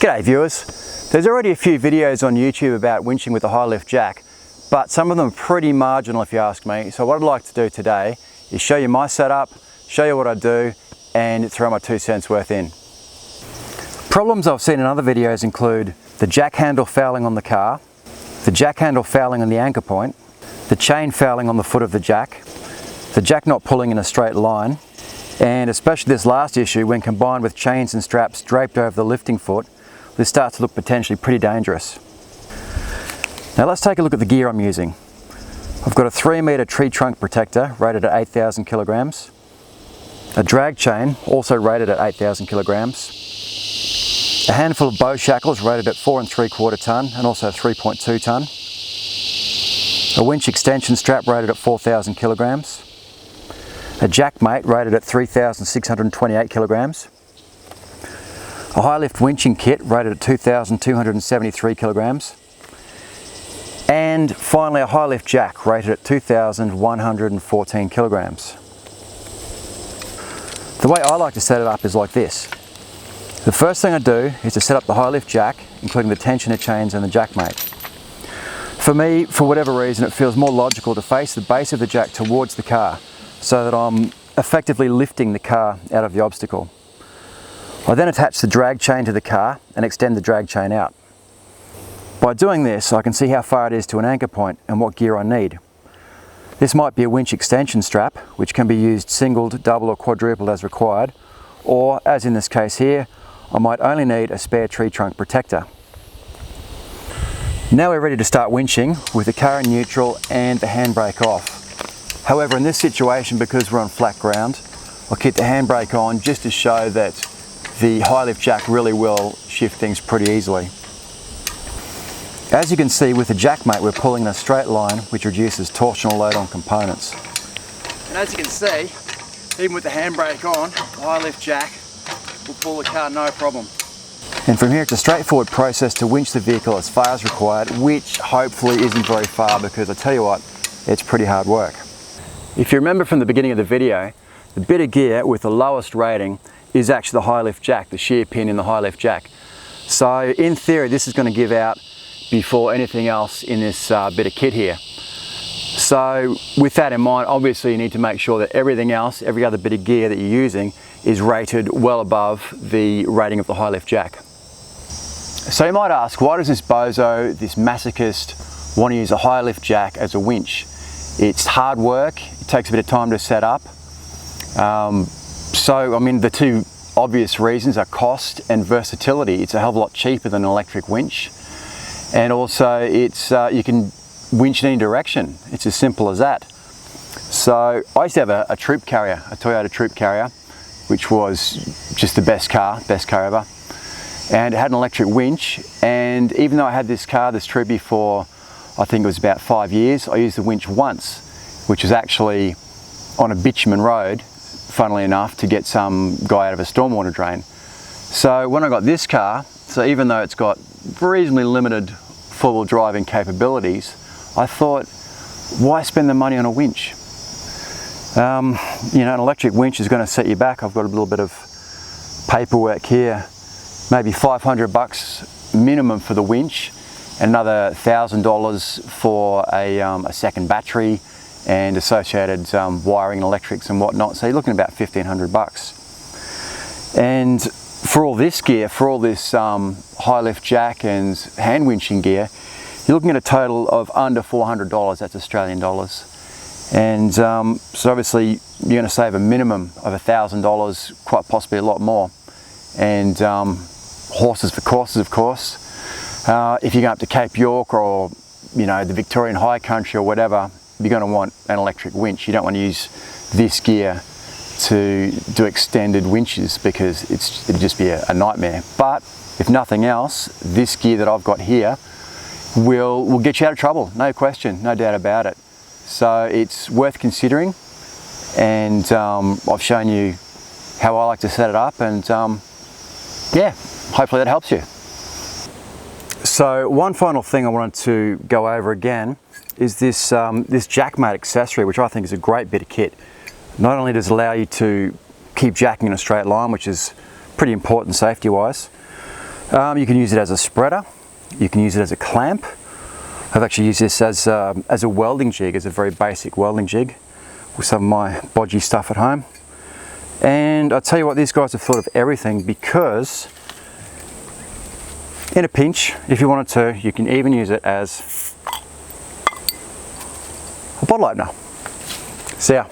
G'day viewers. There's already a few videos on YouTube about winching with a high lift jack, but some of them are pretty marginal if you ask me. So what I'd like to do today is show you my setup, show you what I do, and throw my 2 cents worth in. Problems I've seen in other videos include the jack handle fouling on the car, the jack handle fouling on the anchor point, the chain fouling on the foot of the jack not pulling in a straight line, and especially this last issue, when combined with chains and straps draped over the lifting foot, this starts to look potentially pretty dangerous. Now let's take a look at the gear I'm using. I've got a 3-meter tree trunk protector rated at 8,000 kilograms, a drag chain also rated at 8,000 kilograms, a handful of bow shackles rated at 4 3/4 ton and also 3.2 ton, a winch extension strap rated at 4,000 kilograms, a jack mate rated at 3,628 kilograms, a high lift winching kit rated at 2,273 kilograms, and finally a high lift jack rated at 2,114 kilograms. The way I like to set it up is like this. The first thing I do is to set up the high lift jack, including the tensioner chains and the jack mate. For me, for whatever reason, it feels more logical to face the base of the jack towards the car so that I'm effectively lifting the car out of the obstacle. I then attach the drag chain to the car and extend the drag chain out. By doing this, I can see how far it is to an anchor point and what gear I need. This might be a winch extension strap, which can be used singled, double or quadrupled as required, or as in this case here, I might only need a spare tree trunk protector. Now we're ready to start winching with the car in neutral and the handbrake off. However, in this situation, because we're on flat ground, I'll keep the handbrake on just to show that the high lift jack really will shift things pretty easily. As you can see, with the jack mate, we're pulling in a straight line, which reduces torsional load on components. And as you can see, even with the handbrake on, the high lift jack will pull the car no problem. And from here, it's a straightforward process to winch the vehicle as far as required, which hopefully isn't very far, because I tell you what, it's pretty hard work. If you remember from the beginning of the video, the bit of gear with the lowest rating is actually the high lift jack, the shear pin in the high lift jack. So in theory, this is going to give out before anything else in this bit of kit here. So with that in mind, obviously you need to make sure that everything else, every other bit of gear that you're using, is rated well above the rating of the high lift jack. So you might ask, why does this bozo, this masochist, want to use a high lift jack as a winch? It's hard work, it takes a bit of time to set up. So I mean, the two obvious reasons are cost and versatility. It's a hell of a lot cheaper than an electric winch. And also it's you can winch in any direction. It's as simple as that. So I used to have a troop carrier, a Toyota troop carrier, which was just the best car ever. And it had an electric winch, and even though I had this car, this Troopy, for I think it was about 5 years, I used the winch once, which was actually on a bitumen road, funnily enough, to get some guy out of a stormwater drain. So when I got this car, so even though it's got reasonably limited four-wheel driving capabilities, I thought, why spend the money on a winch? You know, an electric winch is going to set you back. I've got a little bit of paperwork here, maybe $500 minimum for the winch, and another $1,000 for a second battery and associated wiring and electrics and whatnot. So you're looking at about $1,500. And for all this gear, for all this high lift jack and hand winching gear, you're looking at a total of under $400, that's Australian dollars. And so obviously you're going to save a minimum of $1,000, quite possibly a lot more. And horses for courses, of course. If you're going up to Cape York or, you know, the Victorian High Country or whatever, you're going to want an electric winch. You don't want to use this gear to do extended winches, because it'd just be a nightmare. But if nothing else, this gear that I've got here will get you out of trouble, no question, no doubt about it. So it's worth considering, and I've shown you how I like to set it up, and yeah, hopefully that helps you. So one final thing I wanted to go over again is this this jack mate accessory, which I think is a great bit of kit. Not only does it allow you to keep jacking in a straight line, which is pretty important safety wise, You can use it as a spreader, you can use it as a clamp. I've actually used this as a welding jig, as a very basic welding jig with some of my bodgy stuff at home. And I'll tell you what, these guys have thought of everything, because in a pinch, if you wanted to, you can even use it as a bottle opener. See ya.